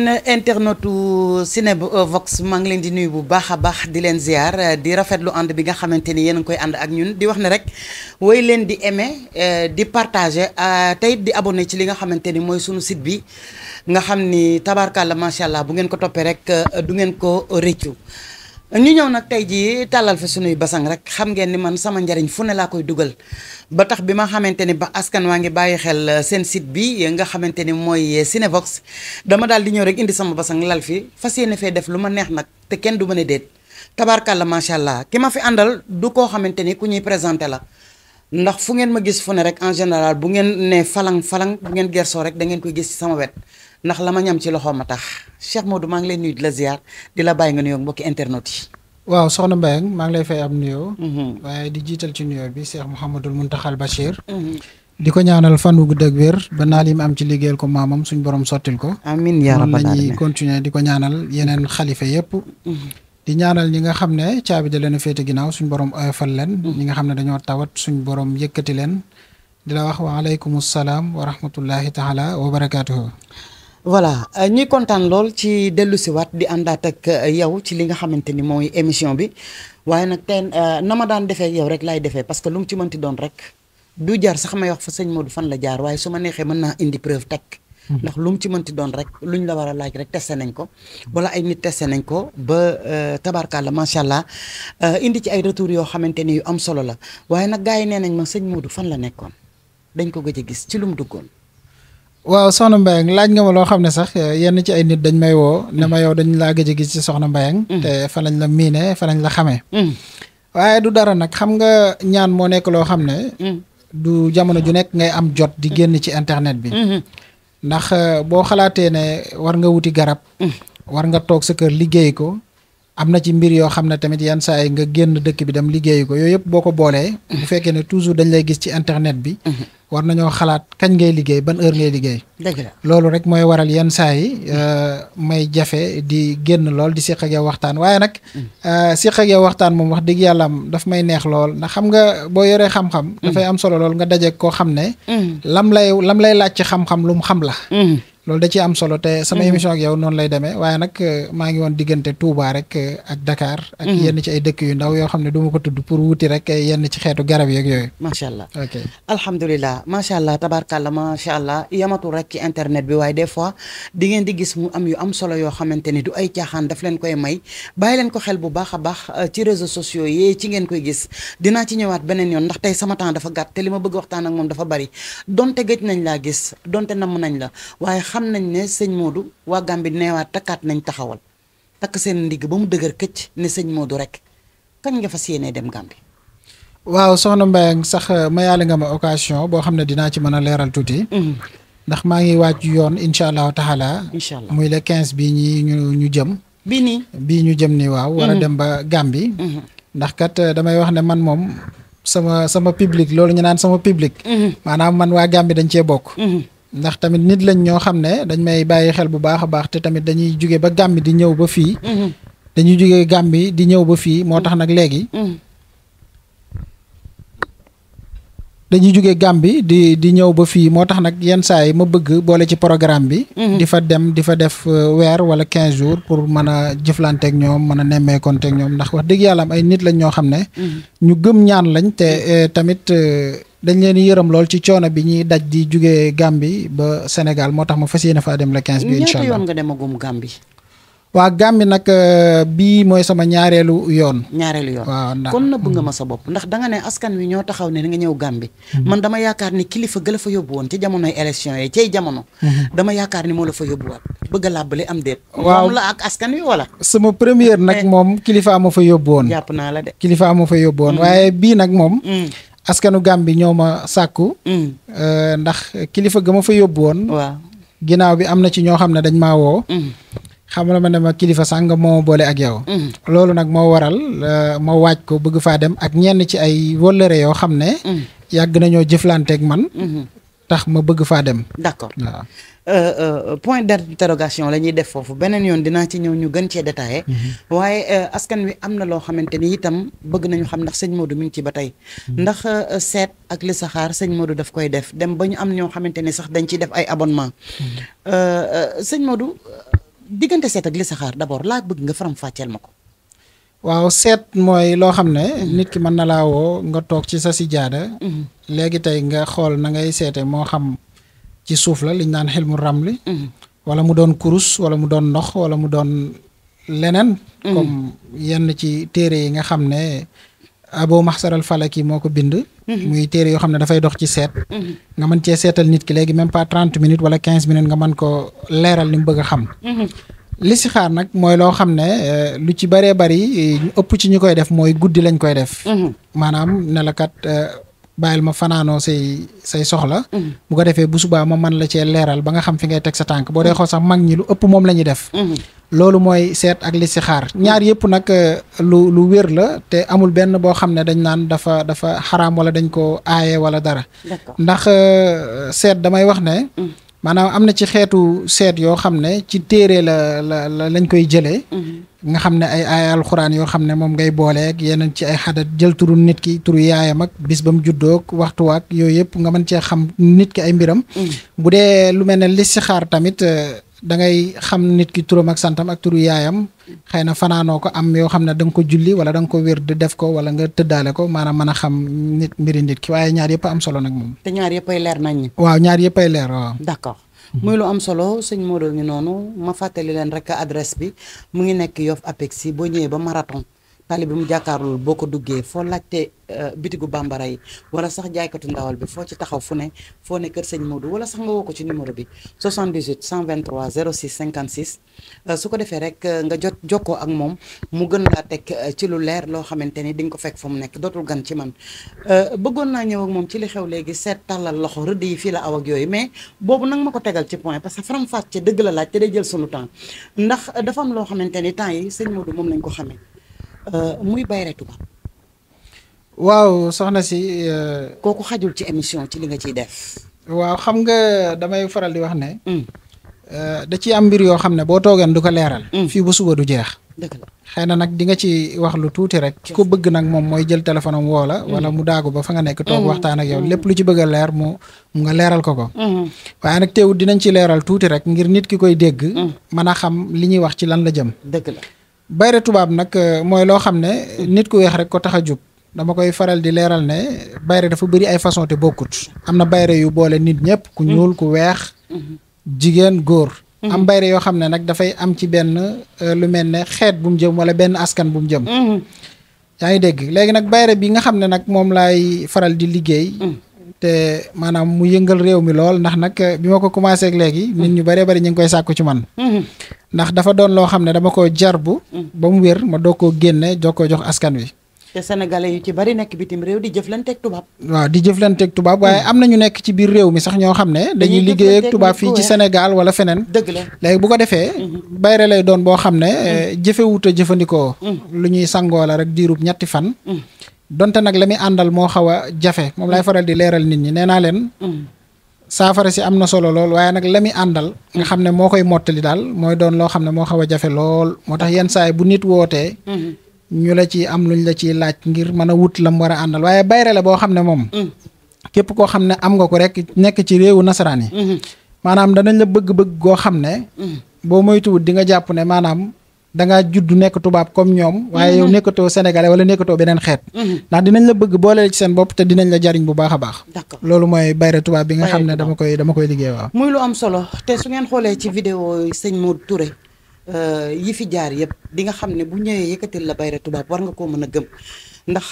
internetu Cinevox maa ngi leen di nuyu bu baax a baax di leen ziar di rafetlu ànd bi nga xamante ni yéen a ngi koy ànd ak ñun di wax ne rek woy leen di aimer di partager tey di abonné ci li nga xamante ni mooy sunu site bi nga xam ni tabarkàlla macha allah bu ngeen ko toppee rek du ngeen ko rëccu. ñu ñëw nag tey jii tàllal fa sunuy basang rek xam ngeen ni man sama njariñ fu ne laa koy dugal ba tax bi ma xamante ni ba askan waa ngi bàyyi xel seen site bi nga xamante ni mooy Cinevox dama daal di ñëw rek indi sama basang lal fi fas yéene fee def lu ma neex nag te kenn du ma ne déet tabarkàlla macha allah ki ma fi àndal du koo xamante ni ku ñuy présenté la ndax fu ngeen ma gis fu ne rek en général bu ngeen ne falang bu ngeen gersoo rek da ngeen koy gis ci sama wet ndax la ma ñam ci loxo ma tax Cheikh Modou maa ngi lay nuyu di la ziar di la bàyyi nga nuyoo mbokki internet yi. waaw soxna Mbayang maa ngi lay fay am nuyoo. waaye di jiital ci nuyoo bi Cheikh Mouhamadul Muntaxal Bachir. di ko ñaanal fan wu gudd ak wér ba naa li mu am ci liggéeyal ko maamam suñ borom sottil ko. amiin yaa rabbal aalamiin la ñuy continuer di ko ñaanal yeneen xalifa yëpp. di ñaanal ñi nga xam ne caabi da leen a féete ginnaaw suñ borom oyofal leen. ñi nga xam ne dañoo tawat suñ borom yëkkati leen. di la wax wa aleykum salaam wa rahmatullahi taala wa barakaatuhu. voilà ñuy kontaan lool ci dellu si waat di àndaat ak yow ci li nga xamante ni mooy émission bi waaye nag tey na ma daan defee yow rek laay defee parce que lu mu ci mënti doon rek du jar sax may wax fa sëñ Modou fan la jaar waaye su ma neexee mën naa indi preuve teg ndax lu mu ci mënti doon rek luñ la war a laaj rek testé nañ ko wala ay nit testé nañ ko ba tabarkalla macha allah indi ci ay retour yoo xamante ni yu am solo la waaye nag gars yi nee nañ ma sëñ Modou fan la nekkoon dañ ko gëj a gis ci lu mu duggoon. waaw soxna Mbayang laaj nga ma loo xam ne sax yenn ci ay nit dañ may woo ne ma yow dañ laa gëj a gis ci soxna Mbayang te fa lañ la miine fa lañ la xamee waaye du dara nag xam nga ñaan moo nekk loo xam ne du jamono ju nekk ngay am jot di génn ci internet bi ndax boo xalaatee ne war nga wuti garab war nga toog sa kër liggéey ko am na ci mbir yoo xam ne tamit yenn saa yi nga génn dëkk bi dem liggéey ko yooyu yëpp boo ko boolee bu fekkee ne toujours dañ lay gis ci internet bi war nañoo xalaat kañ ngay liggéey ban heure ngay liggéey. dëgg la loolu rek mooy waral yenn saa yi may jafe di génn lool di seq ak yow waxtaan waaye nag seq ak yow waxtaan moom wax dëgg yàlla daf may neex lool ndax xam nga boo yoree xam-xam. dafay am solo lool nga daje koo xam ne. lam lay laaj ci xam-xam lu mu xam la. loolu da ciy am solo te sama émission ak yow noonu lay demee waaye nag maa ngi woon diggante Touba rek ak Dakar. ak yenn ci ay dëkk yu ndaw yoo xam ne du ma ko tudd pour wuti rek yenn ci xeetu garab yeeg yooyu. macha allah ok alhamdulilah macha allah tabarkàlla macha allah yamatul rek ci internet bi waaye des fois di ngeen di gis mu am yu am solo yoo xamante ni du ay caaxaan daf leen koy may bàyyi leen ko xel bu baax a baax ci réseaux sociaux yi ci ngeen koy gis dinaa ci ñëwaat beneen yoon ndax tey sama temps dafa gàtt te li ma bëgg waxtaan ak moom dafa bari donte gëj nañ laa gis donte namm nañ la waaye xam nañ ne sëñ Modou waa Gambie neewaat takkaat nañ taxawal takk seen ndigg ba mu dëgër këcc ne sëñ Modou rek kañ nga fas yéenee dem Gambie. waaw soxna Mbayang sax mayaale nga ma occasion boo xam ne dinaa ci mën a leeral tuuti. ndax maa ngi wàcc yoon incha allahu taala. incha allah muy le 15 bii ñii ñu jëm. bii ñu jëm nii waaw. war a dem ba Gambie. ndax kat damay wax ne man moom sama public loolu ñu naan sama public. maanaam man waa Gambie dañ cee bokk. ndax tamit nit lañ ñoo xam ne dañ may bàyyi xel bu baax a baax te tamit dañuy jóge ba Gambie di ñëw ba fii. dañuy jóge Gambie di ñëw ba fii moo tax nag léegi. dañuy jóge Gambie di ñëw ba fii moo tax nag yenn saa yi ma bëgg boole ci programme bi. di fa dem di fa def weer wala 15 jours pour mën a jëflanteeg ñoom mën a nemmeekonteeg ñoom ndax wax dëgg yàlla am ay nit lañ ñoo xam ne. ñu gëm ñaan lañ te tamit. dañ leen yërëm lool ci coono bi ñuy daj di jóge Gambie ba Sénégal moo tax ma fas yéene faa dem le 15 bi incha allah ñaata yoon nga demagum Gambie. waa Gambie nag bii mooy sama ñaareelu yoon. waaw ndax kon nëbb nga ma sa bopp ndax danga ne askan wi ñoo taxaw ne nga ñëw Gambie. man dama yaakaar ni kilifa ga la fa yóbbu woon ci jamonoy élection yi cay jamono. dama yaakaar ni moo la fa yóbbuwaat bëgg a làbbali am déet. waaw moom la ak askan wi wala. sama première nag moom kilifa ma fa yóbbu woon. jàpp naa la de. kilifa ma fa yóbbu woon waaye bii nag moom. askanu Gambie ñoo ma sàkku. ndax kilifa ga ma fa yóbbu woon. waaw ginnaaw bi am na ci ñoo xam ne dañ maa woo. xam nga ma ne ma kilifa sàng moo boole ak yow. loolu nag moo waral ma waaj ko bëgg faa dem ak ñenn ci ay wóllëre yoo xam ne. yàgg nañoo jëflanteeg man. tax ma bëgg faa dem. d'accord waaw. point d'interrogation la ñuy def foofu beneen yoon dinaa ci ñëw ñu gën cee détaillé waaye askan wi am na loo xamante ni itam bëgg nañu xam ndax sëñ Modou mi ngi ci ba tey ndax seet ak li saxaar sëñ Modou daf koy def dem ba ñu am ñoo xamante ni sax dañ ciy def ay abonnement sëñ Modou diggante seet ak listixaar d'abord laa bëgg nga faram fàcceel ma ko. waaw seet mooy loo xam ne nit ki mën na laa woo nga toog ci sa sijaada léegi tey nga xool na ngay seete moo xam ci suuf la liñ naan xilmu ramli wala mu doon kurus wala mu doon ndox wala mu doon leneen comme yenn ci téere yi nga xam ne Abu Mahsar al Falaki moo ko bind muy téere yoo xam ne dafay dox ci seet nga mën cee seetal nit ki léegi même pas 30 minutes wala 15 minutes nga mën ko leeral li mu bëgg a xam listixaar nag mooy loo xam ne lu ci bëree bëri ñu ëpp ci ñu koy def mooy guddi lañ koy def maanaam ne la kat bàyyil ma fanaanoo say soxla bu ko defee bu subaa ma mën la cee leeral ba nga xam fi ngay teg sa tànk boo dee xool sax mag ñi lu ëpp moom la ñuy def loolu mooy seet ak listixaar ñaar yëpp nag lu wér la te amul benn boo xam ne dañ naan dafa xaraam wala dañ ko aaye wala dara ndax seet damay wax ne maanaam am na ci xeetu seet yoo xam ne ci téere la lañ koy jëlee nga xam ne ay alxuraan yoo xam ne moom ngay booleeg yeneen ci ay xadat jël turu nit ki turu yaayam ak bis ba mu juddoog waxtu waak yooyu yëpp nga mën cee xam nit ki ay mbiram bu dee lu mel ne listixaar tamit da ngay xam nit ki turam ak santam ak turu yaayam xëy na fanaanoo ko am yoo xam ne da nga ko julli wala da nga ko wér di def ko wala nga tëddaale ko maanaam mën a xam nit mbiri nit ki waaye ñaar yëpp am solo nag moom. te ñaar yëpp ay leer nañ. waaw ñaar yëpp ay leer waaw. d'accord muy lu am solo sëñ Modou ngi noonu ma fàttali leen rek adresse bi mu ngi nekk Yoff Apexi boo ñëwee ba marathon. tali bi mu jàkkaarloo boo ko duggee foo laajte bitigu bambara yi wala sax jaaykatu ndawal bi foo ci taxaw fu ne foo ne kër sëñ Modou wala sax nga woo ko ci numéro bi 78 123 06 56 su ko defee rek nga jokkoo ak moom mu gën laa teg ci lu leer loo xamante ni di nga ko fekk fa mu nekk dootul gan ci man bëggoon naa ñëw ak moom ci li xew léegi seet tàllal loxo rëdd yi fii la aw ak yooyu mais boobu nag ma ko tegal ci point parce que faram fàcce dëgg la laaj te day jël sunu temps ndax dafa am loo xamante ni temps yi sëñ Modou moom lañ ko xamee muy bayre tubaab. waaw soxna si. kooku xajul ci émission ci li nga ciy def. waaw xam nga damay faral di wax ne. da ciy am mbir yoo xam ne boo toogeen du ko leeral. fii ba suba du jeex. dëgg la xëy na nag di nga ci wax lu tuuti rek. ki ko bëgg nag moom mooy jël téléphone am woo la. wala mu daagu ba fa nga nekk toog waxtaan ak yow lépp lu ci bëgg a leer mu nga leeral ko ko. waaye nag teewul dinañ ci leeral tuuti rek ngir nit ki koy dégg. mën a xam li ñuy wax ci lan la jëm. dëgg la. bayre tubaab nag mooy loo xam ne nit ku weex rek ko tax a jub dama koy faral di leeral ne bayre dafa bëri ay façon te bokkut am na bayre yu boole nit ñëpp ku ñuul ku weex jigéen góor am bayre yoo xam ne nag dafay am ci benn lu mel ne xeet bu mu jëm wala benn askan bu mu jëm yaa ngi dégg léegi nag bayre bi nga xam ne nag moom laay faral di liggéey te maanaam mu yëngal réew mi lool ndax nag bi ma ko commencé ak léegi nit ñu bëree bëri ñu ngi koy sàkku ci man ndax dafa doon loo xam ne dama ko jarbu ba mu wér ma doo koo génne doo ko jox askan wi te sénégalais yu ci bari nekk bitim réew di jëflanteeg tubaab. waaw di jëflanteeg tubaab waaye am na ñu nekk ci biir réew mi sax ñoo xam ne dañuy liggéey ak tubaab fii ci Sénégal wala feneen. dëgg la léegi bu ko defee bayre lay doon boo xam ne jëfewut a jëfandikoo lu ñuy sangoo la rek diirub 3 fan donte nag la muy àndal moo xaw a jafe moom lay faral di leeral nit ñi nee naa leen saafara si am na solo lool waaye nag la muy àndal nga xam ne moo koy mottali daal mooy doon loo xam ne moo xaw a jafe lool moo tax yenn saay bu nit wootee ñu la ci am luñ la ciy laaj ngir mën a wut lam war a àndal waaye bayre la boo xam ne moom képp koo xam ne am nga ko rek nekk ci réewu nasaraan yi maanaam danañ la bëgg-bëgg goo xam ne boo moytuwut di nga jàpp ne maanaam dangaa judd nekk tubaab comme ñoom waaye yow nekkatoo sénégalais wala nekkatoo beneen xeet ndax dinañ la bëgg boole ci seen bopp te dinañ la jariñ bu baax a baax loolu mooy bayre tubaab bi nga xam ne dama koy liggéey waaw muy lu am solo te su ngeen xoolee ci vidéo sëñ Modou Touré yi fi jaar yëpp di nga xam ne bu ñëwee yëkkatil la bayre tubaab war nga koo mën a gëm ndax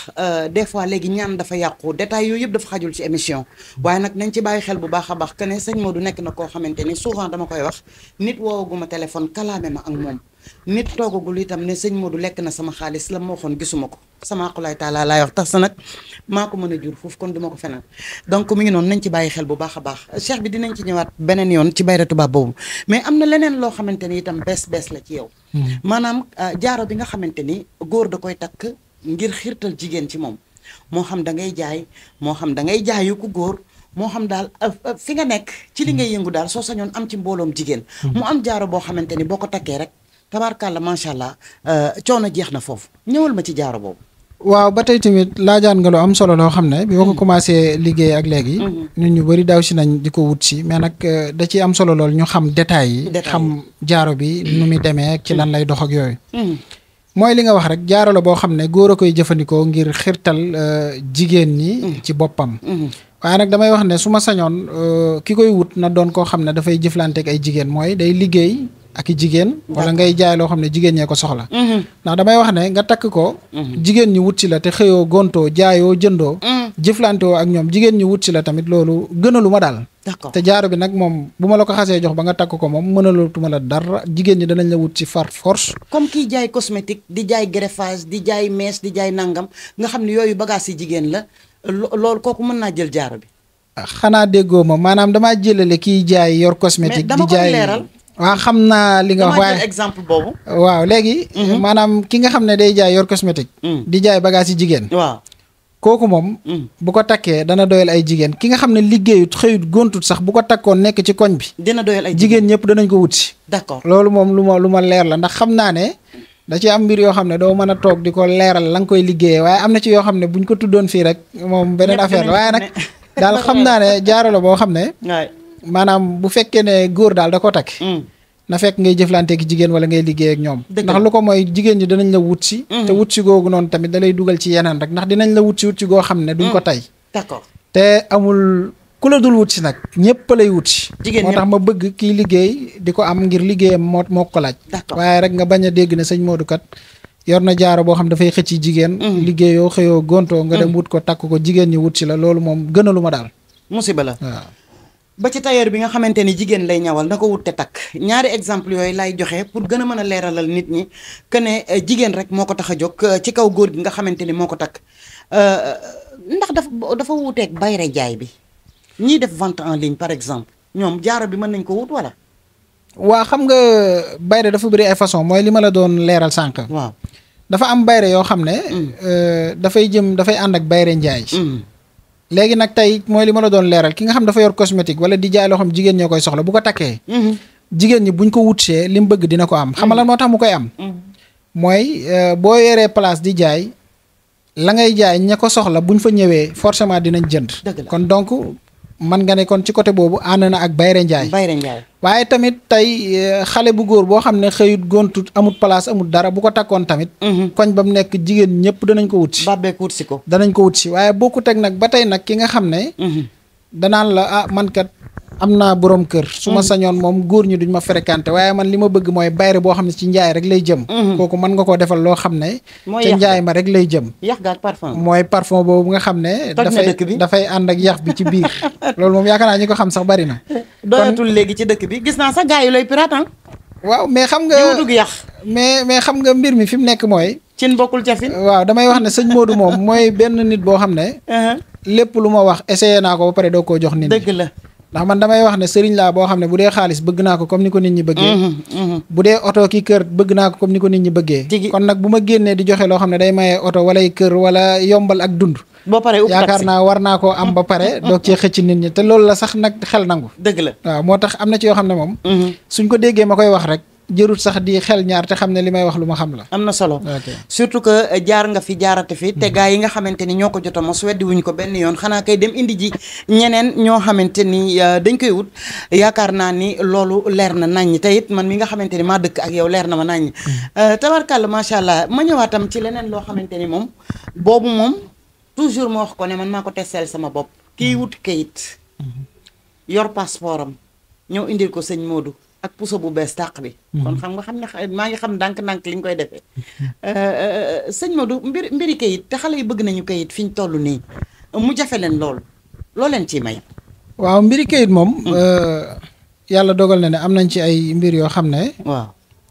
des fois léegi ñaan dafa yàqu détails yooyu yëpp dafa xajul ci émission waaye nag nañ ci bàyyi xel bu baax a baax que ne sëñ Modou nekk na koo xamante ni souvent dama koy wax nit woowaguma téléphone kalaame ma ak moom nit toogagul itam ne sëñ Modou lekk na sama xaalis la ma waxoon gisuma ko sama aqulaay taala laay wax tax sa nag maa ko mën a jur foofu kon duma ko fenal donc mi ngi noonu nañ ci bàyyi xel bu baax a baax cheikh bi dinañ ci ñëwaat beneen yoon ci bayre tubaab boobu mais am na leneen loo xamante ni itam bees la ci yow maanaam jaaro bi nga xamante ni góor da koy takk ngir xiirtal jigéen ci moom moo xam da ngay jaay moo xam da ngay jaayu ku góor moo xam daal fi nga nekk ci li ngay yëngu daal soo sañoon am ci mbooloom jigéen mu am jaaro boo xamante ni boo ko takkee rek tabaarkàlla macha allah coono jeex na foofu ñëwal ma ci jaaro boobu. waaw ba tey tamit laajaan nga lu am solo loo xam ne bi ma ko commencé liggéey ak léegi. nit ñu bëri daaw si nañ di ko wut si mais nag da ciy am solo lool ñu xam détails yi. xam jaaro bi nu muy demee ci lan lay dox ak yooyu. mooy li nga wax rek jaaro la boo xam ne góor a koy jëfandikoo ngir xirtal jigéen ñi ci boppam. waaye nag damay wax ne su ma sañoon ki koy wut na doon koo xam ne dafay jëflanteeg ay jigéen mooy day liggéey ak i jigéen. wala ngay jaay loo xam ne jigéen ñee ko soxla. ndax damay wax ne nga takk ko. jigéen ñi wut si la te xëyoo gontoo jaayoo jëndoo. jëflantewoo ak ñoom jigéen ñi wut si la tamit loolu gënalu ma daal. d'accord te jaaro bi nag moom bu ma la ko xasee jox ba nga takk ko moom mënalatuma la dara jigéen ñi danañ la wut ci far force. comme kiy jaay cosmétique di jaay greffage di jaay mees di jaay nangam nga xam ne yooyu bagage yi jigéen la loolu kooku mën naa jël jaaro bi. xanaa déggoo ma maanaam damaa jëlale kiy jaay yor cosmétique. di jaay leeral. waaw xam naa li nga wax waaye exemple boobu. waaw léegi. maanaam ki nga xam ne day jaay yor cosmétique. di jaay bagage yi jigéen. waaw. kooku moom bu ko takkee dana doyal ay jigéen ki nga xam ne liggéeyut xëyut gontut sax bu ko takkoon nekk ci koñ bi dina doyal ay jigéen ñëpp danañ ko wut si. d'accord loolu moom lu ma leer la ndax xam naa ne da ci am mbir yoo xam ne doo mën a toog di ko leeral la nga koy liggéeyee waaye am na ci yoo xam ne buñ ko tuddoon fii rek moom beneen affaire la waaye nag daal xam naa ne jaaro la boo xam ne maanaam bu fekkee ne góor daal da ko takk na fekk ngay jëflanteek jigéen wala ngay liggéey ak ñoom ndax lu ko mooy jigéen ñi danañ la wut si te wut si googu noonu tamit da lay dugal ci yeneen rek ndax dinañ la wut si goo xam ne duñ ko tey d'accord te amul ku la dul wut si nag ñëpp lay wut si moo tax ma bëgg kii liggéey di ko am ngir liggéeyam moo ko laaj waaye rek nga bañ a dégg ne sëñ Modou kat yor na jaaro boo xam dafay xëcc jigéen liggéeyoo xëyoo gontoo nga dem wut ko takk ko jigéen ñi wut si la loolu moom gënalu ma daal musiba la waaw ba ci tailleur bi nga xamante ni jigéen lay ñawal na ko wut te takk ñaari exemple yooyu lay joxe pour gën a mën a leeralal nit ñi que ne jigéen rek moo ko tax a jóg ci kaw góor gi nga xamante ni moo ko takk ndax dafa wuuteeg bayre jaay bi ñiy def vente en ligne par exemple ñoom jaaro bi mën nañ ko wut wala. waa xam nga bayre dafa bëri ay façon mooy li ma la doon leeral sànq. waaw dafa am bayre yoo xam ne. dafay ànd ak bayre njaay. léegi nag tey mooy li ma la doon leeral ki nga xam dafa yor cosmétique wala di jaay loo xam jigéen ñoo koy soxla bu ko takkee. jigéen ñi buñ ko wutsee li mu bëgg dina ko am. xam nga lan moo tax mu koy am. mooy boo yoree place di jaay la ngay jaay ña ko soxla buñ fa ñëwee forcément dinañ jënd. kon donc man nga ne kon ci côté boobu ànd na ak bayre njaay. bayre njaay waaye tamit tey xale bu góor boo xam ne xëyut gontut amut place amut dara bu ko takkoon tamit. koñ ba mu nekk jigéen ñëpp danañ ko wut si. bàbbeek wut si ko. danañ ko wut si waaye boo ko teg nag ba tey nag ki nga xam ne. danaan la ah man kat am naa borom kër. su ma sañoon moom góor ñi duñ ma fréquenté waaye man li ma bëgg mooy bayre boo xam ne ci njaay rek lay jëm. kooku mën nga koo defal loo xam ne. ca njaay ma rek lay jëm. yax gaak parfum. mooy parfum boobu nga xam ne. dafay ànd ak yax bi ci biir. loolu moom yaakaar naa ñi ko xam sax bari na. doyatul léegi ci dëkk bi gis naa sax gars yi lay pirate. waaw mais xam nga diwutug yax. mais xam nga mbir mi fi mu nekk mooy. cin bokkul ca fin. waaw damay wax ne sëñ Modou moom mooy benn nit boo xam ne. lépp lu ma wax essayé naa ko ba pare doo koo jox nit ñi. dëgg la. ndax man damay wax ne sëriñ laa boo xam ne bu dee xaalis bëgg naa ko comme ni ko nit ñi bëggee. bu dee oto ki kër bëgg naa ko comme ni ko nit ñi bëggee. kon nag bu ma génnee di joxe loo xam ne day maye oto wala kër wala yombal ak dund. boo paree yaakaar naa war naa koo am ba pare doog cee xëcc nit ñi te loolu la sax nag xel nangu. dëgg la waaw moo tax am na ci yoo xam ne moom. suñ ko déggee ma koy wax rek. jërut sax di xel ñaar te xam ne li may wax lu ma xam la. am na solo surtout que jaar nga fi jaarate fi te gaa yi nga xamante ni ñoo ko jot a mos weddi wuñ ko benn yoon xanaa kay dem indi ji ñeneen ñoo xamante ni dañ koy wut yaakaar naa ni loolu leer na naññ te it man mi nga xamante ni maa dëkk ak yow leer na ma naññ. tabarkàlla macha allah ma ñëwaatam ci leneen loo xamante ni moom boobu moom toujours ma wax ko ne man maa ko testeel sama bopp kii wut kayit yor passeport am ñëw indil ko sëñ Modou. ak puso bu bees tàq bi. kon xam ne maa ngi xam ndànk-ndànk li ñu koy defee. sëñ Modou mbiri kayit te xale yi bëgg nañu kayit fi ñu toll nii mu jafe leen lool loo leen ciy may. waaw mbiri kayit moom. yàlla dogal na ne am nañ ci ay mbir yoo xam ne. waaw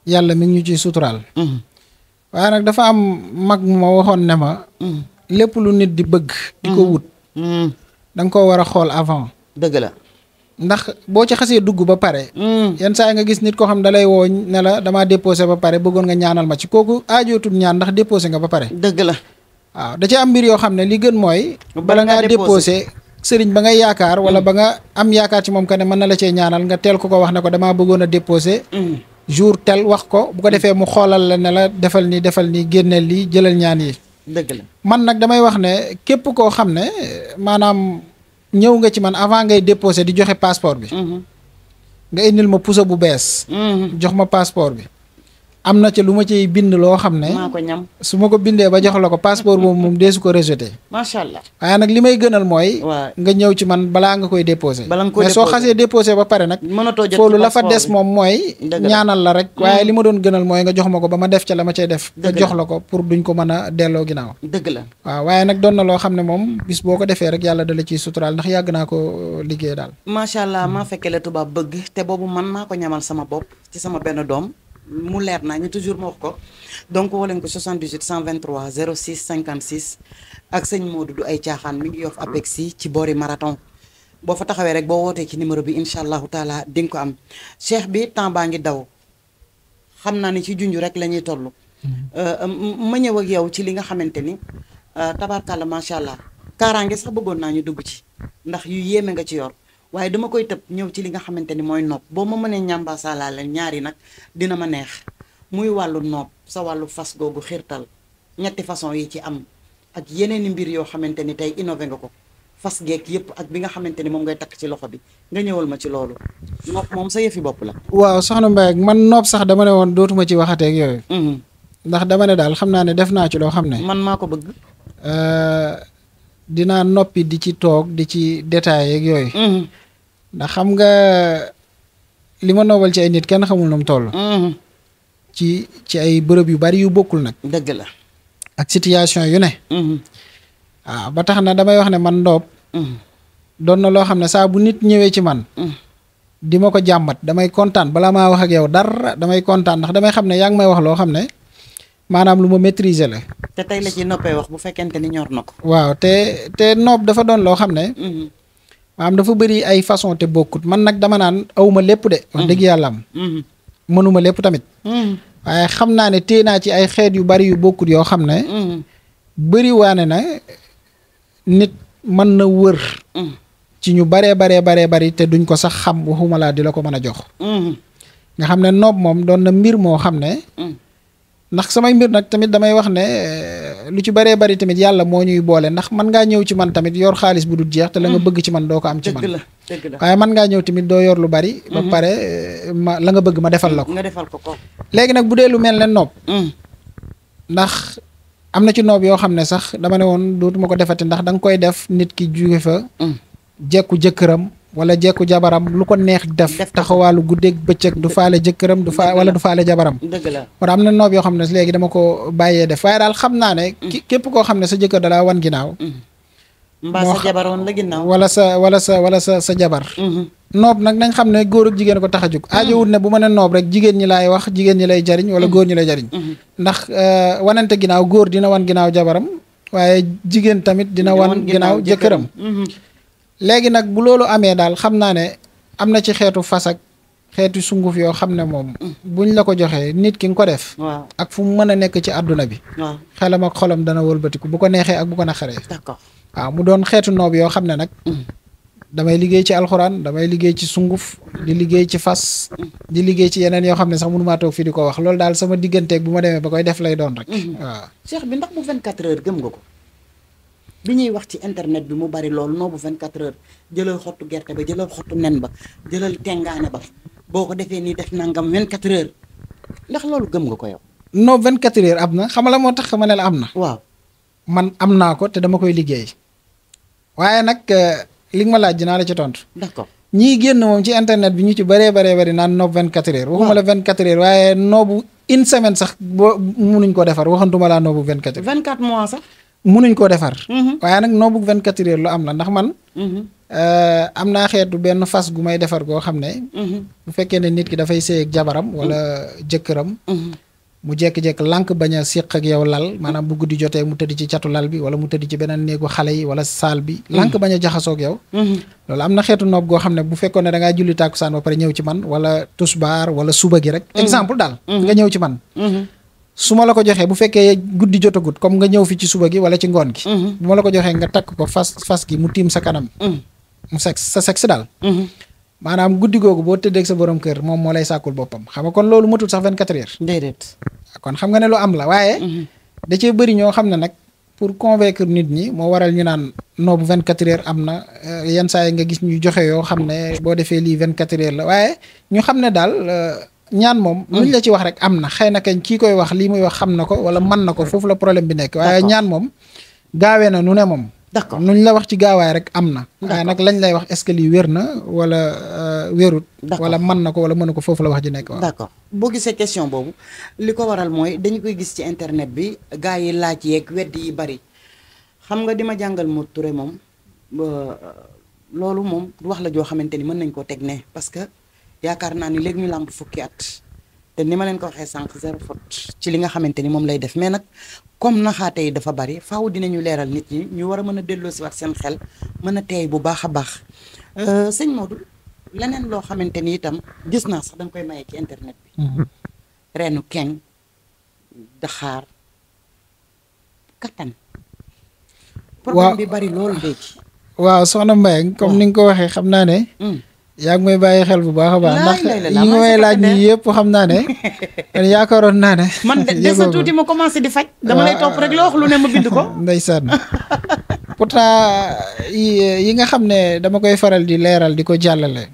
yàlla mi ngi ñu ciy suturaal. waaye nag dafa am mag ma waxoon ne ma. lépp lu nit di bëgg. di ko wut. da nga koo war a xool avant. dëgg la. ndax boo ci xasee dugg ba pare. yenn saa yi nga gis nit koo xam da lay woo ne la damaa déposé ba pare bëggoon nga ñaanal ma ci kooku aajootul ñaan ndax déposé nga ba pare. dëgg la. waaw da ci am mbir yoo xam ne li gën mooy. bala ngaa déposé sëriñ ba ngay yaakaar wala ba nga am yaakaar ci moom que ne mën na la cee ñaanal nga teel ko wax ne ko damaa bëggoon a déposé. jour tel wax ko bu ko defee mu xoolal la ne la defal nii génneel lii jëlal ñaan yi. dëgg la man nag damay wax ne képp koo xam ne maanaam ñëw nga ci man avant ngay déposer di joxe passeport bi. nga indil ma puso bu bees. jox ma passeport bi. am na ca lu ma ciy bind loo xam ne. maa ko ñam su ma ko bindee ba jox la ko passeport boobu moom deesu ko rejeté. macha allah. waaye nag li may gënal mooy. waaw nga ñëw ci man balaa nga koy déposé. bala nga koy mais soo xasee déposé ba pare nag. mënatoo jot foolu la fa des moom mooy. dëgg la ñaanal la rek. waaye li ma doon gënal mooy nga jox ma ko ba ma def ca la ma cay def. nga dëgg la jox la ko pour duñ ko mën a delloo ginnaaw. dëgg la waaw waaye nag doon na loo xam ne moom bis boo ko defee rek yàlla dala ciy suturaal ndax yàgg naa ko liggéey daal. macha allah maa fekkee la tubaab bëgg te boobu man maa ko ñamal sama bopp ci sama benn doom mu leer naa ñu toujours ma wax ko donc woo leen ko 78 123 06 56 ak sëñ Modou du ay caaxaan mi ngi Yoff Apexi ci boori marathon boo fa taxawee rek boo wootee ci numéro bi incha allahu taala di nga ko am cheikh bi temps baa ngi daw xam naa ni ci junj rek la ñuy toll. ma ñëw ak yow ci li nga xamante ni tabarkàlla macha allah kaaraange sax bëggoon naa ñu dugg ci ndax yu yéeme nga ci yor. waaye dama koy tëb ñëw ci li nga xamante ni mooy nopp boo ma mënee ñambaasalaa leen ñaari nag dina ma neex muy wàllu nopp sa wàllu fas googu xiirtal ñetti façon yi ci am ak yeneen i mbir yoo xamante ni tey innové nga ko fas geek yëpp ak bi nga xamante ni moom ngay takk ci loxo bi nga ñëwal ma ci loolu nopp moom sa yëfi bopp la. waaw soxna Mbaye man nopp sax dama ne woon dootuma ci waxateeg yooyu. ndax dama ne daal xam naa ne def naa ci loo xam ne. man maa ko bëgg. dinaa noppi di ci toog di ci détaillé ak yooyu. ndax xam nga li ma noobal ci ay nit kenn xamul nu mu toll. ci ay bërëb yu bari yu bokkul nag. dëgg la. ak situation yu ne. waaw ba tax na damay wax ne man ndoob. doon na loo xam ne saa bu nit ñëwee ci man. di ma ko jàmbat damay kontaan bala maa wax ak yow dara damay kontaan ndax damay xam ne yaa ngi may wax loo xam ne maanaam lu ma maîtriser la. te tey la ci noppee wax bu fekkente ni ñor na ko. waaw te noob dafa doon loo xam ne. maanaam dafa bëri ay façon te bokkut man nag dama naan awma lépp de. wax dëgg yàlla am. mënuma lépp tamit. waaye xam naa ne téye naa ci ay xeet yu bari yu bokkut yoo xam ne. bëri waane na nit mën na wër. ci ñu baree bari te duñ ko sax xam waxuma laa di la ko mën a jox. nga xam ne noob moom doon na mbir moo xam ne. ndax samay mbir nag tamit damay wax ne lu ci baree bari tamit yàlla moo ñuy boole ndax mën ngaa ñëw ci man tamit yor xaalis bu dul jeex te la nga bëgg ci man doo ko am ci man. dëgg la waaye mën ngaa ñëw tamit doo yor lu bari. ba pare la nga bëgg ma defal la ko. nga defal ko ko. léegi nag bu dee lu mel ne noob. ndax am na ci noob yoo xam ne sax dama ne woon dootuma ko defati ndax da nga koy def nit ki jóge fa. jekku jëkkëram wala jekku jabaram lu ko neex def taxawaalu guddeeg bëccëg du faale jëkkëram wala du faale jabaram. dëgg la kon am na noob yoo xam ne léegi dama ko bàyyee def waaye daal xam naa ne. képp koo xam ne sa jëkkër dalaa wan ginnaaw. mbaa sa jabar woon la ginnaaw. wala sa jabar. noob nag nañ xam ne góor ak jigéen ko tax a jóg. aajowut ne bu ma ne noob rek jigéen ñi laay wax jigéen ñi lay jariñ wala góor ñi lay jariñ. ndax wanante ginnaaw góor dina wan ginnaaw jabaram waaye jigéen tamit dina wan ginnaaw jëkkëram. léegi nag bu loolu amee daal xam naa ne am na ci xeetu fas ak xeetu sunguf yoo xam ne moom buñ la ko joxee nit ki nga ko def. waaw ak fu mu mën a nekk ci àdduna bi. waaw xelam ak xolam dana wëlbatiku bu ko neexee ak bu ko naqaree. d'accord waaw mu doon xeetu noob yoo xam ne nag. damay liggéey ci alxuraan damay liggéey ci sunguf di liggéey ci fas. di liggéey ci yeneen yoo xam ne sax mënumaa toog fii di ko wax loolu daal sama digganteeg bu ma demee ba koy def lay doon rek. waaw cheikh bi ndax bu 24 heures gëm nga ko. bi ñuy wax ci internet bi mu bari loolu noobu 24 heures jëlal xottu gerte ba jëlal xottu nen ba jëlal tengaane ba boo ko defee nii def nangam 24 heures ndax loolu gëm nga ko yow. noob 24 heures am na xam la moo tax ma ne la am na. waaw man am naa ko te dama koy liggéey waaye nag li nga ma laaj dinaa la ci tontu. d'accord ñii génn moom ci internet bi ñu ci bëree bari naan noob 24 heures. waxuma la 24 heures waaye noobu une semaine sax boo munuñ ko defar waxantuma laa noobu 24 heures. 24 mois sax. munuñ koo defar. waaye nag noobu 24 heures lu am la ndax man. am naa xeetu benn fas gu may defar goo xam ne. bu fekkee ne nit ki dafay sëy ak jabaram wala jëkkëram. mu jékki-jékki lànk bañ a séq ak yow lal maanaam bu guddi jotee mu tëdd ci catu lal bi wala mu tëdd ci beneen néegu xale yi wala saal bi. lànk bañ a jaxasoo ak yow. loolu am na xeetu noob goo xam ne bu fekkoon ne da ngaa julli tàkkusaan ba pare ñëw ci man wala tusbaar wala suba gi rek. exemple daal. nga ñëw ci man. su ma la ko joxee bu fekkee guddi jotagut comme nga ñëw fi ci suba gi wala ci ngoon gi. bu ma la ko joxee nga takk ko fas gi mu tiim sa kanam. mu sa sexe daal. maanaam guddi googu boo tëddeeg sa borom kër moom moo lay sàkkul boppam xam nga kon loolu matul sax 24 heures. déedéet. kon xam nga ne lu am la waaye. da cee bëri ñoo xam ne nag pour convaincre nit ñi moo waral ñu naan non bu 24 heures am na yenn saa yi nga gis ñu joxe yoo xam ne boo defee lii 24 heures la waaye ñu xam ne daal ñaan moom luñ la ci wax rek am na xëy na kañ kii koy wax lii muy wax xam na ko wala mën na ko foofu la problème bi nekk waaye ñaan moom gaawee na nu ne moom d'accord nuñ la wax ci gaawaay rek am na waaye nag lañ lay wax est-ce que lii wér na wala wérut wala mën na ko wala mënu ko foofu la wax ji nekk waaw d'accord boo gisee question boobu li ko waral mooy dañu koy gis ci internet bi gars yi laaj yeeg weddi yi bari xam nga di ma jàngal Modou Touré moom loolu moom wax la joo xamante ni mën nañ koo teg ne parce que yaakaar naa ni léegi ñu làmb fukki at te ni ma leen ko waxee sànq zéro faute ci li nga xamante ni moom lay def mais nag comme naxaate yi dafa bari faaw dinañu leeral nit ñi ñu war a mën a delloosiwaat seen xel mën a teey bu baax a baax sëñ Modou leneen loo xamante ni itam gis naa sax danga koy maye ci internet bi reenu keng daxaar kattan problème bi bari loolu léegi waaw soxna Mbaye comme ni nga ko waxee xam naa ne yaa ngi may bàyyi xel bu baax a baax ndax yi nga may laaj nii yëpp xam naa ne yaakaaroon naa ne man des na tuuti ma commencé di faj dama lay topp rek loo wax lu ne ma bind ko ndeysaan pourtant yi nga xam ne dama koy faral di leeral di ko jàllale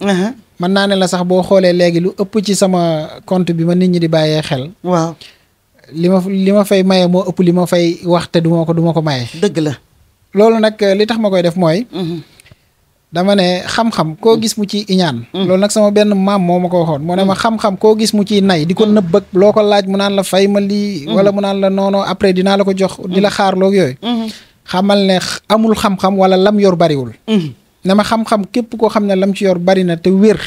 mën naa ne la sax boo xoolee léegi lu ëpp ci sama compte bi ma nit ñi di bàyyee xel waaw li ma fay maye moo ëpp li ma fay wax te du ma ko maye dëgg la loolu nag li tax ma koy def mooy dama ne xam-xam koo gis mu ci iñaan loolu nag sama benn maam moo ma ko waxoon moo ne ma xam-xam koo gis mu ciy nay di ko nëbb ak loo ko laaj mu naan la fay ma lii wala mu naan la noono après dinaa la ko jox di la xaarloog yooyu xamal ne amul xam-xam wala lam yor bariwul ne ma xam-xam képp koo xam ne lam ci yor bari na te wér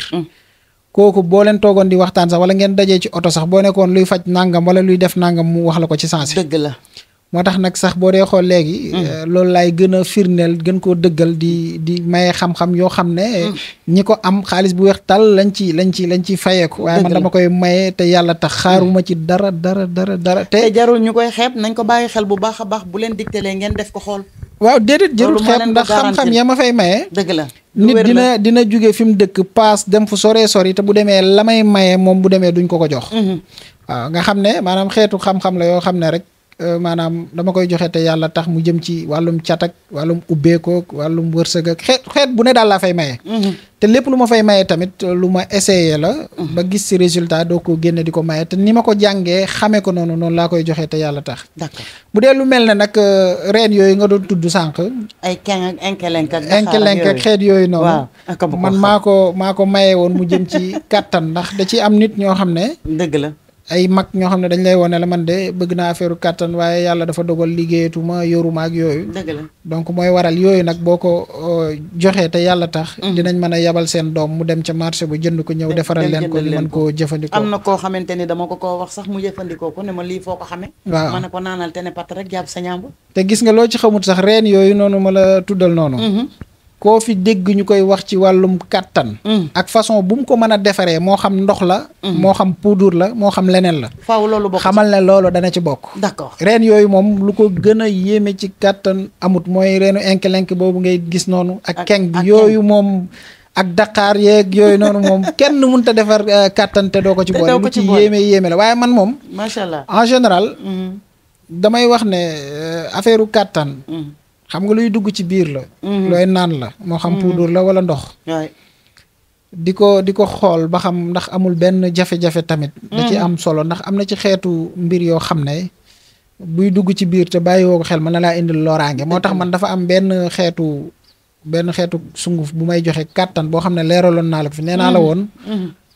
kooku boo leen toogoon di waxtaan sax wala ngeen dajee ci oto sax boo nekkoon luy faj nangam wala luy def nangam mu wax la ko ci sens dëgg la moo tax nag sax boo dee xool léegi loolu laay gën a firndeel gën koo dëggal di maye xam-xam yoo xam ne ñi ko am xaalis bu weex tal lañ ci fayeeku waaye man dama koy maye te yàlla tax xaaruma ci dara te jarul ñu koy xeeb nañ ko bàyyi xel bu baax a baax bu leen digtalee ngeen def ko xool waaw déedéet jarul xeeb ndax xam-xam ya ma fay maye dëgg la nit dina jóge fi mu dëkk paas dem fu soree sori te bu demee la may maye moom bu demee duñ ko jox waaw nga xam ne maanaam xeetu xam-xam la yoo xam ne rek maanaam dama koy joxe te yàlla tax mu jëm ci wàllum catak wàllum ubbeekook wàllum wërsëg ak xeet bu ne daal laa fay maye te lépp lu ma fay maye tamit lu ma essayé la ba gis ci résultat doo ko génne di ko maye te ni ma ko jàngee xamee ko noonu laa koy joxe te yàlla tax d'accord bu dee lu mel ne nag reen yooyu nga doon tudd sànq ay keng ak enkelenk ak xeet yooyu noonu man maa ko maye woon mu jëm ci kàttan ndax da ci am nit ñoo xam ne dëgg la ay mag ñoo xam ne dañ lay wone la man de bëgg naa affaire kàttan waaye yàlla dafa dogal liggéeyatuma yoruma ak yooyu dëgg la donc mooy waral yooyu nag boo ko joxee te yàlla tax dinañ mën a yabal seen doom mu dem ca marché bu jënd ko ñëw defaral leen ko ñu mën koo jëfandikoo am na koo xamante ni dama ko wax sax mu jëfandikoo ko ne ma lii foo ko xamee waaw ma ne ko naanal te ne pat rek jàpp sa ñaambu te gis nga loo ci xamut sax reen yooyu noonu ma la tuddal noonu koo fi dégg ñu koy wax ci wàllum kàttan ak façon bu mu ko mën a defaree moo xam ndox la moo xam poudre la moo xam leneen la faaw loolu bokk xamal ne loolu dana ci bokk d'accord reen yooyu moom lu ko gën a yéeme ci kàttan amut mooy reenu enkelenk boobu ngay gis noonu ak keng bi yooyu moom ak daqaar yeeg yooyu noonu moom kenn mënut a defar kàttan te doo ko ci boole lu ci yéeme la waaye man moom macha allah en général damay wax ne affaire kàttan xam nga luy dugg ci biir la looy naan la moo xam poudre la wala ndox di ko xool ba xam ndax amul benn jafe-jafe tamit da ci am solo ndax am na ci xeetu mbir yoo xam ne buy dugg ci biir te bàyyiwoo ko xel mën na laa indil loraange moo tax man dafa am benn xeetu sunguf bu may joxe kàttan boo xam ne leeraloon naa la ko fi nee naa la woon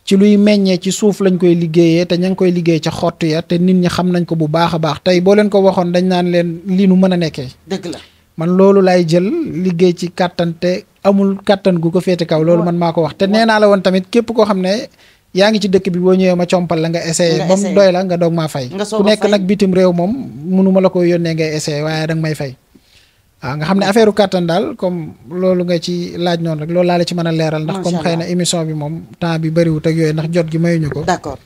ci luy meññee ci suuf lañ koy liggéeyee te ña ngi koy liggéey ca xott ya te nit ñi xam nañ ko bu baax a baax tey boo leen ko waxoon dañ naan leen lii nu mën a nekkee dëgg la man loolu laay jël liggéey ci kàttan te amul kàttan gu ko féete kaw loolu man maa ko wax te nee naa la woon tamit képp koo xam ne yaa ngi ci dëkk bi boo ñëwee ma compal la nga essayé ba mu doy la nga doog maa fay ku nekk nag bitim réew moom mënuma la ko yónnee ngay essayé waaye danga may fay waaw nga xam ne affaire kàttan daal comme loolu nga ci laaj noonu rek loolu laa la ci mën a leeral ndax comme xëy na émission bi moom temps bi bëriwut ak yooyu ndax jot gi mayuñu ko d'accord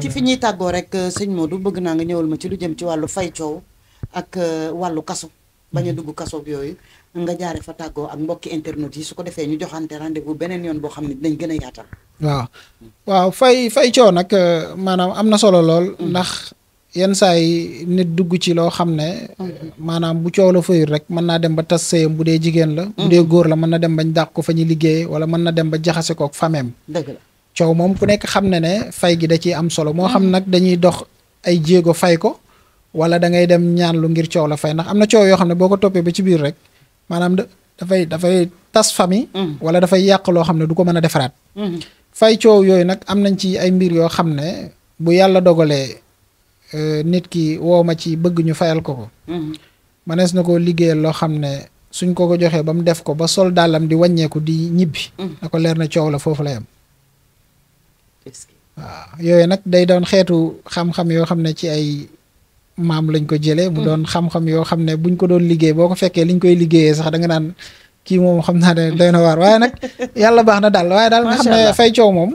ci fi ñuy tàggoo rek sëñ Modou bëgg naa nga ñëwal ma ci lu jëm ci wàllu fay coow ak wàllu kaso bañ a dugg kaso yooyu nga jaare fa tàggoo ak mbokki internet yi su ko defee ñu joxante rendez-vous beneen yoon boo xam ne dinañ gën a yaatal waaw fay coow nag maanaam am na solo lool ndax yenn saa yi nit dugg ci loo xam ne maanaam bu coow la fayul rek mën naa dem ba tas sëyam bu dee jigéen la bu dee góor la mën na dem bañ dàq ko fa ñuy liggéeyee wala mën na dem ba jaxase kook fameem dëgg la coow moom ku nekk xam ne fay gi da ciy am solo moo xam nag dañuy dox ay jéego fay ko wala da ngay dem ñaan lu ngir coow la fay ndax am na coow yoo xam ne boo ko toppee ba ci biir rek maanaam dafay tas famille wala dafay yàq loo xam ne du ko mën a defaraat fay coow yooyu nag am nañ ci ay mbir yoo xam ne bu yàlla dogalee nit ki woo ma ci bëgg ñu fayal ko manees na ko liggéeyal loo xam ne suñ ko joxee ba mu def ko ba sol dàllam di wàññeeku di ñibbi na ko leer na coow la foofu la yam waaw yooyu nag day doon xeetu xam-xam yoo xam ne ci ay maam lañ ko jëlee mu doon xam-xam yoo xam ne buñ ko doon liggéey boo ko fekkee liñ koy liggéeyee sax da nga naan kii moom xam naa ne doy na waar waaye nag yàlla baax na daal waaye daal nga xam ne fay coow moom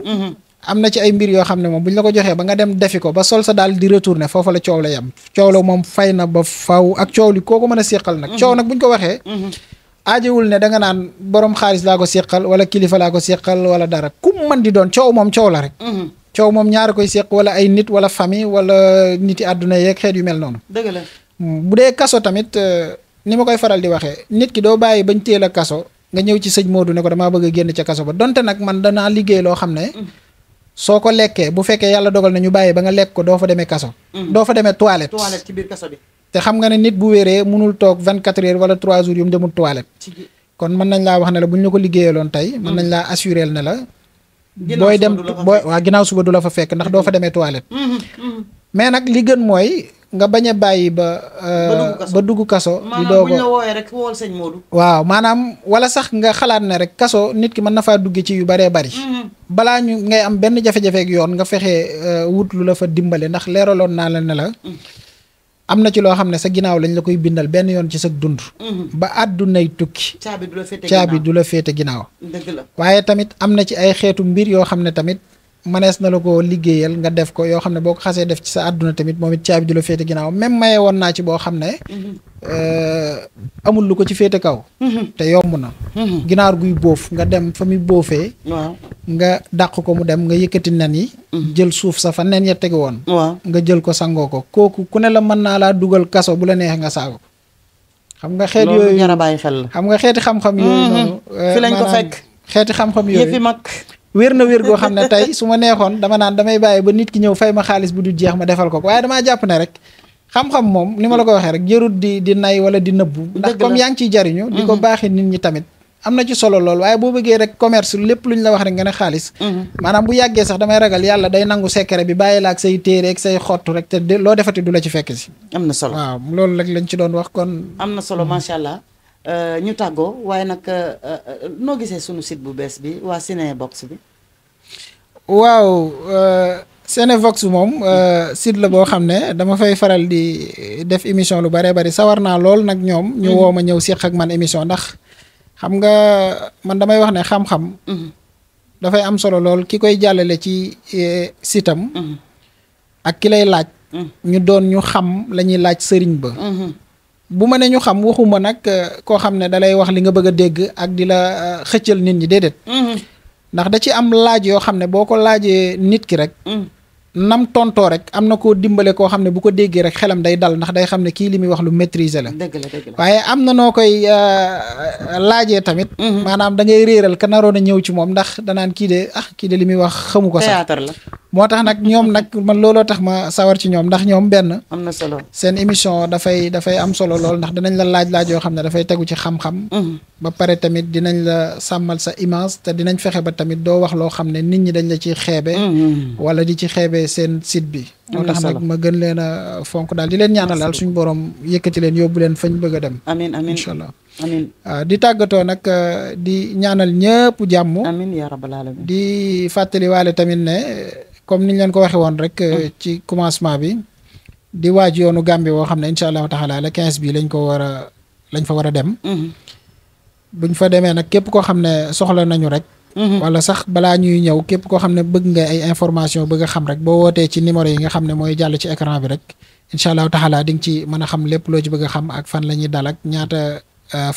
am na ci ay mbir yoo xam ne moom buñ la ko joxee ba nga dem defi ko ba sol sa daal di retourner foofa la coow la yam coow la moom fay na ba faw ak coow li koo ko mën a séqal nag coow nag buñ ko waxee aajewul ne da nga naan borom xaalis laa ko séqal wala kilifa laa ko séqal wala dara ku mën di doon coow moom coow la rek coow moom ñaari koy séq wala ay nit wala famille wala niti àdduna yeeg xeet yu mel noonu dëgg la bu dee kaso tamit ni ma koy faral di waxee nit ki doo bàyyi bañ téel a kaso nga ñëw ci sëñ Modou ne ko damaa bëgg a génn ca kaso ba donte nag man danaa liggéey loo xam ne soo ko lekkee bu fekkee yàlla dogal na ñu bàyyi ba nga lekk ko doo fa demee kaso doo fa demee toilette ci biir kaso bi te xam nga ne nit bu wéree mënul toog 24 heures wala 3 jours yu mu demul toilette kon mën nañ laa wax ne la bu ñu la ko liggéeyaloon tey mën nañ laa assuré ne la booy dem waa ginnaaw suba du la fa fekk ndax doo fa demee toilette mais nag li gën mooy nga bañ a bàyyi ba dugg kaso di doog a wooyee rek wool sëñ Modou waaw maanaam wala sax nga xalaat ne rek kaso nit ki mën na faa dugge ci yu baree bari balaa ñu ngay am benn jafe-jafeek yoon nga fexe wut lu la fa dimbale ndax leeraloon naa la ne la am na ci loo xam ne sa ginnaaw lañ la koy bindal benn yoon ci sa dund ba àddunay tukki caabi du la féete ginnaaw dëgg la waaye tamit am na ci ay xeetu mbir yoo xam ne tamit manees na la ko liggéeyal nga def ko yoo xam ne boo ko xasee def ci sa àdduna tamit moom it caabi du la féete ginnaaw même maye woon naa ci boo xam ne amul lu ko ci féete kaw te yomb na ginaar guy bóof nga dem fa muy bóofee waaw nga dàq ko mu dem nga yëkkati nen yi jël suuf sa fa nen ya tegi woon waaw nga jël ko sangoo ko kooku ku ne la mën naa laa dugal kaso bu la neexee nga saago ko xam nga xeet yooyu jar a bàyyi xel la xam nga xeeti xam-xam yooyu noonu fi lañ ko fekk xeeti xam-xam yooyu yëfi mag wér na wér goo xam ne tey su ma neexoon dama naan damay bàyyi ba nit ki ñëw fay ma xaalis bu du jeex ma defal ko waaye damaa jàpp ne rek xam-xam moom ni ma la ko waxee rek jërut di nay wala di nëbbu ndax comme yaa ngi ciy jariñu di ko baaxee nit ñi tamit am na ci solo lool waaye boo bëggee rek commerce lépp lu ñu la wax rek nga ne xaalis maanaam bu yàggee sax damay ragal yàlla day nangu secret bi bàyyi la ak say téere ak say xottu rek te loo defati du la ci fekk si am na solo waaw loolu rek lañ ci doon wax kon am na solo macha allah ñu tàggoo waaye nag noo gisee sunu site bu bees bi waa Cinébox bi waaw Cinévox moom site la boo xam ne dama fay faral di def émission lu bare bari sawar naa lool nag ñoom ñu woo ma ñëw séq ak man émission ndax xam nga man damay wax ne xam-xam dafay am solo lool ki koy jàllale ci sitam ak ki lay laaj ñu doon ñu xam la ñuy laaj sëriñ ba bu ma ne ñu xam waxuma nag koo xam ne dalay wax li nga bëgg a dégg ak di la xëccal nit ñi déedéet ndax da ci am laaj yoo xam ne boo ko laajee nit ki rek nam tontoo rek am na koo dimbale koo xam ne bu ko déggee rek xelam day dal ndax day xam ne kii li muy wax lu maîtriser la dëgg la waaye am na noo koy laajee tamit maanaam da ngay réeral ka naroon a ñëw ci moom ndax danaan kii de li muy wax xamu ko sax théâtre la moo tax nag ñoom nag man looloo tax ma sawar ci ñoom ndax ñoom benn am na solo seen émission dafay am solo lool ndax dinañ la laaj yoo xam ne dafay tegu ci xam-xam ba pare tamit dinañ la sàmmal sa image te dinañ fexe ba tamit doo wax loo xam ne nit ñi dañ la ciy xeebe wala di ci xeebe seen site bi moo tax nag ma gën leen a fonk daal di leen ñaanal daal suñu borom yëkkati leen yóbbu leen fañ bëgg a dem amiin amiin incha allah amiin waaw di tàggatoo nag di ñaanal ñëpp jàmm amiin yaa rabbal alamin di fàttali waale tamit ne comme niñ leen ko waxe woon rek ci commencement bi di waaj yoonu Gambie woo xam ne incha allahu taala le 15 bi lañ fa war a dem buñ fa demee nag képp koo xam ne soxla nañu rek wala sax balaa ñuy ñëw képp koo xam ne bëgg nga ay information bëgg a xam rek boo wootee ci numéro yi nga xam ne mooy jàll ci écran bi rek incha allahu taala di nga ci mën a xam lépp loo ci bëgg a xam ak fan la ñuy dal ak ñaata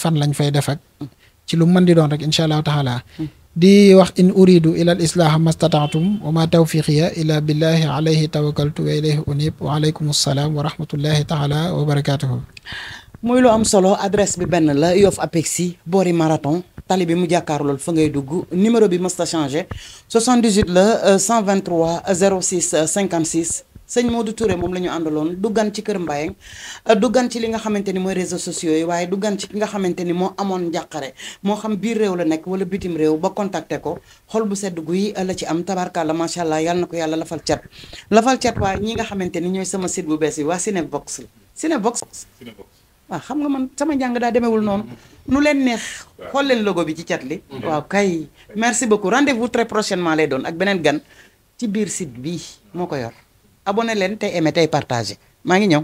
fan lañ fay def ak ci lu mën di doon rek incha allahu taala di wax in uridu ila al islaha mastataatum wa ma tawfiqiya illa billahi alayhi tawakkaltu wa ilayhi unib wa alaykum assalaam wa rahmatullahi taala wa barakatuhu. muy lu am solo. adresse bi benn la Yoff Apexi boori marathon tali bi mu jàkkaarlool fa ngay dugg. numéro bi mës ta changé 78 la 123 06 56. sëñ Modou Touré moom la ñu àndaloon du gan ci kër Mbayang du gan ci li nga xamante ni mooy réseaux sociaux yi waaye du gan ci ki nga xamante ni moo amoon njàqare moo xam biir réew la nekk wala bitim réew ba contacter ko xol bu sedd guy la ci am tabarkalla macha allah yàlla na ko yàlla lafal cat waaye ñi nga xamante ni ñooy sama site bu bees yi waa Cinébox la Cinébox waaw xam nga man sama njàng daa demeewul noonu nu leen neex xool leen logo bi ci cat li waaw kay merci beaucoup rendez-vous très prochainement lay doon ak beneen gan ci biir site bii moo ko yor abonné leen tey aimé tey partagé maa ngi ñëw